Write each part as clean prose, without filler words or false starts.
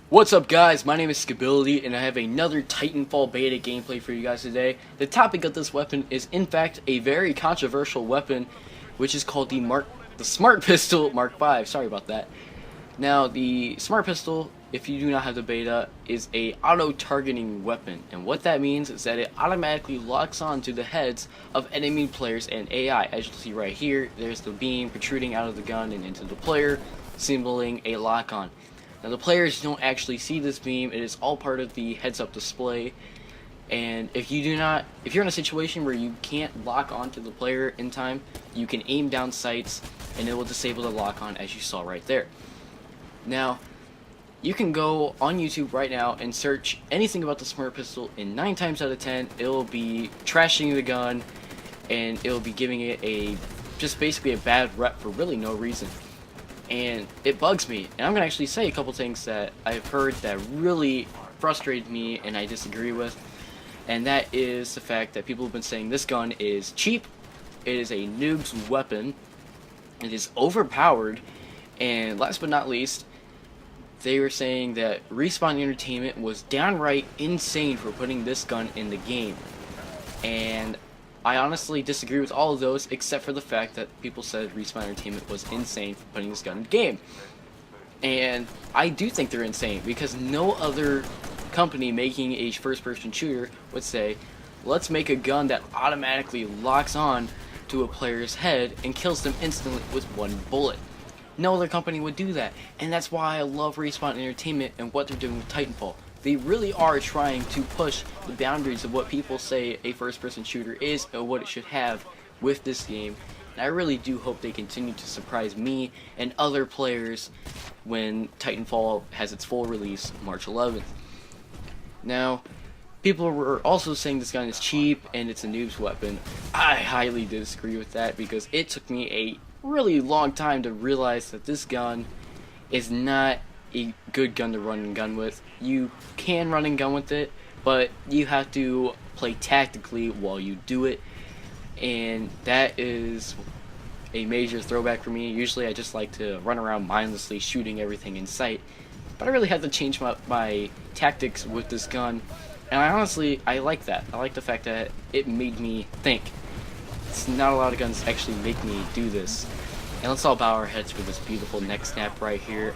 What's up guys, my name is Skability and I have another Titanfall beta gameplay for you guys today. The topic of this weapon is in fact a very controversial weapon, which is called the Smart Pistol Mark V. Sorry about that. Now the Smart Pistol, if you do not have the beta, is a auto-targeting weapon, and what that means is that it automatically locks on to the heads of enemy players and AI. As you'll see right here, there's the beam protruding out of the gun and into the player, symboling a lock-on. Now the players don't actually see this beam, it is all part of the heads-up display, and if you're in a situation where you can't lock onto the player in time, you can aim down sights and it will disable the lock-on as you saw right there. Now, you can go on YouTube right now and search anything about the Smart Pistol, and 9 times out of 10 it will be trashing the gun and it will be giving it just basically a bad rep for really no reason. And it bugs me, and I'm gonna actually say a couple things that I've heard that really frustrate me and I disagree with, and that is the fact that people have been saying this gun is cheap, it is a noob's weapon, it is overpowered, and last but not least, they were saying that Respawn Entertainment was downright insane for putting this gun in the game. And I honestly disagree with all of those, except for the fact that people said Respawn Entertainment was insane for putting this gun in the game. And I do think they're insane, because no other company making a first-person shooter would say, let's make a gun that automatically locks on to a player's head and kills them instantly with one bullet. No other company would do that, and that's why I love Respawn Entertainment and what they're doing with Titanfall. They really are trying to push the boundaries of what people say a first-person shooter is and what it should have with this game. And I really do hope they continue to surprise me and other players when Titanfall has its full release March 11th. Now, people were also saying this gun is cheap and it's a noob's weapon. I highly disagree with that, because it took me a really long time to realize that this gun is not a good gun to run and gun with. You can run and gun with it, but you have to play tactically while you do it, and that is a major throwback for me. Usually I just like to run around mindlessly shooting everything in sight, but I really had to change my tactics with this gun, and I like that. I like the fact that it made me think. It's not a lot of guns actually make me do this. And let's all bow our heads for this beautiful neck snap right here.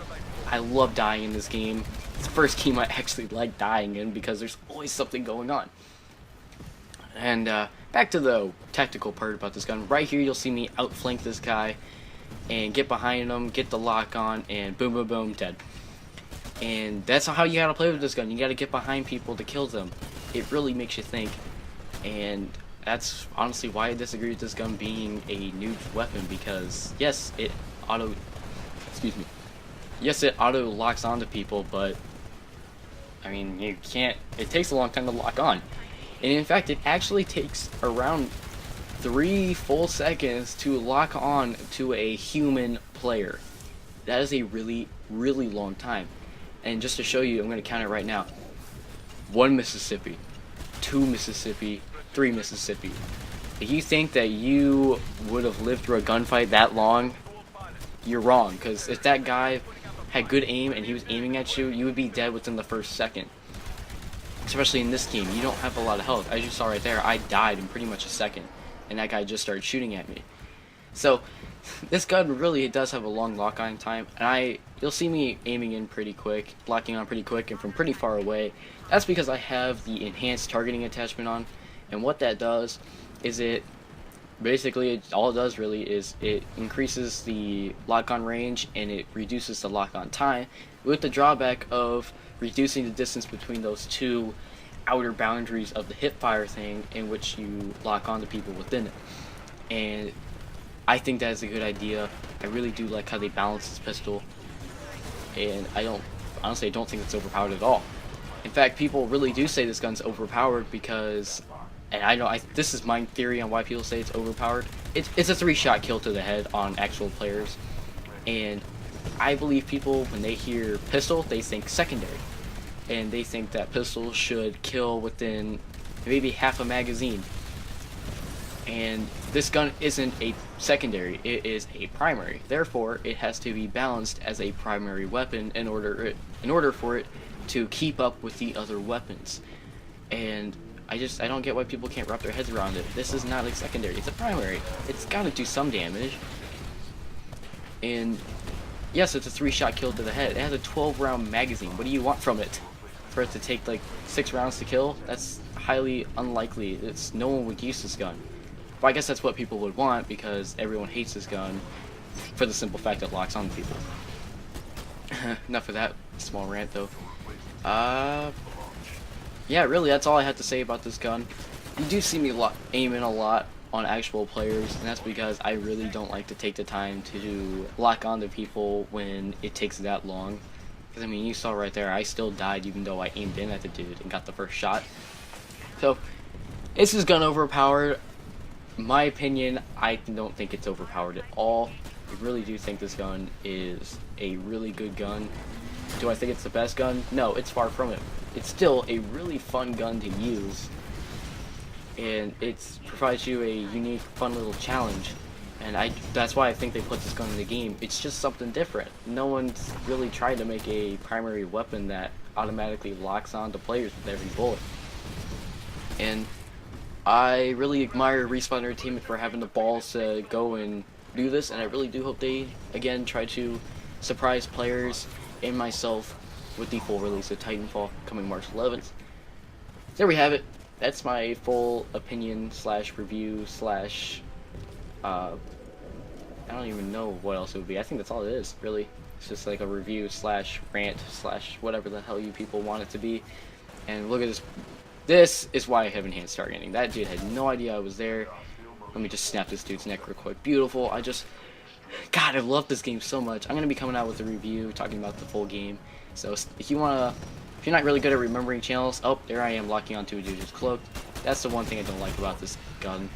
I love dying in this game. It's the first game I actually like dying in, because there's always something going on. And back to the tactical part about this gun. Right here you'll see me outflank this guy and get behind him, get the lock on, and boom boom boom, dead. And that's how you gotta play with this gun. You gotta get behind people to kill them. It really makes you think, and that's honestly why I disagree with this gun being a noob's weapon, because yes, it auto locks onto people, but I mean, it takes a long time to lock on. And in fact, it actually takes around 3 full seconds to lock on to a human player. That is a really, really long time. And just to show you, I'm going to count it right now. 1 Mississippi, 2 Mississippi, 3 Mississippi. If you think that you would have lived through a gunfight that long, you're wrong, because if that guy had good aim and he was aiming at you, you would be dead within the first second. Especially in this game, you don't have a lot of health. As you saw right there, I died in pretty much a second, and that guy just started shooting at me. So this gun really does have a long lock-on time, and you'll see me aiming in pretty quick, locking on pretty quick, and from pretty far away. That's because I have the enhanced targeting attachment on, and what that does is all it does really is it increases the lock-on range and it reduces the lock-on time, with the drawback of reducing the distance between those two outer boundaries of the hip-fire thing, in which you lock on to people within it. And I think that is a good idea. I really do like how they balance this pistol, and I don't think it's overpowered at all. In fact, people really do say this gun's overpowered because, and this is my theory on why people say it's overpowered. It's a 3-shot kill to the head on actual players, and I believe people, when they hear pistol, they think secondary, and they think that pistol should kill within maybe half a magazine. And this gun isn't a secondary, it is a primary. Therefore, it has to be balanced as a primary weapon in order in order for it to keep up with the other weapons. And I don't get why people can't wrap their heads around it. This is not a secondary, it's a primary. It's gotta do some damage. And yes, it's a 3-shot kill to the head. It has a 12-round magazine. What do you want from it? For it to take like 6 rounds to kill? That's highly unlikely. No one would use this gun. But I guess that's what people would want, because everyone hates this gun for the simple fact that it locks on people. Enough of that small rant though. Yeah, really, that's all I had to say about this gun. You do see me aiming a lot on actual players, and that's because I really don't like to take the time to lock onto people when it takes that long. Because, I mean, you saw right there, I still died even though I aimed in at the dude and got the first shot. So, is this gun overpowered? In my opinion, I don't think it's overpowered at all. I really do think this gun is a really good gun. Do I think it's the best gun? No, it's far from it. It's still a really fun gun to use, and it provides you a unique, fun little challenge. And that's why I think they put this gun in the game. It's just something different. No one's really tried to make a primary weapon that automatically locks on to players with every bullet. And I really admire Respawn Entertainment for having the balls to go and do this, and I really do hope they, again, try to surprise players and myself with the full release of Titanfall coming March 11th. There we have it. That's my full opinion slash review slash I don't even know what else it would be. I think that's all it is, really. It's just like a review slash rant slash whatever the hell you people want it to be. And look at this. This is why I have enhanced targeting. That dude had no idea I was there. Let me just snap this dude's neck real quick. Beautiful. God, I love this game so much. I'm going to be coming out with a review talking about the full game. So if you're not really good at remembering channels, oh, there I am locking onto a dude who's cloaked. That's the one thing I don't like about this gun.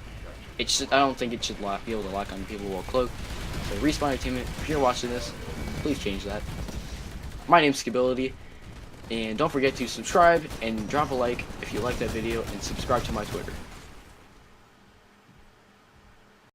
I don't think it should be able to lock on people while cloaked. So Respawn Entertainment, if you're watching this, please change that. My name's Skability, and don't forget to subscribe and drop a like if you like that video, and subscribe to my Twitter.